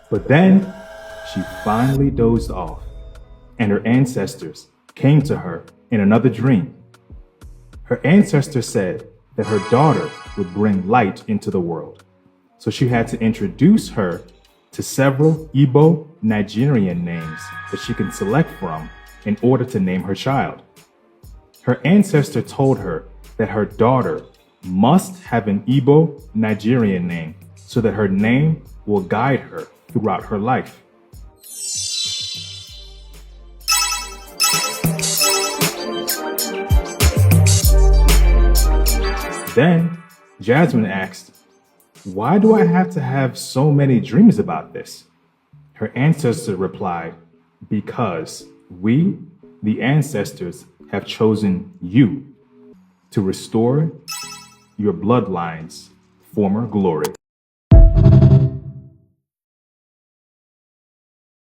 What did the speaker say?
But then she finally dozed off, and her ancestors came to her in another dream. Her ancestor said that her daughter would bring light into the world, so she had to introduce her to several Igbo Nigerian names that she can select from in order to name her child. Her ancestor told her that her daughter must have an Igbo Nigerian name so that her name will guide her throughout her life. Then Jasmine asked, "Why do I have to have so many dreams about this?" Her ancestor replied, "Because we, the ancestors, have chosen you to restore your bloodline's former glory."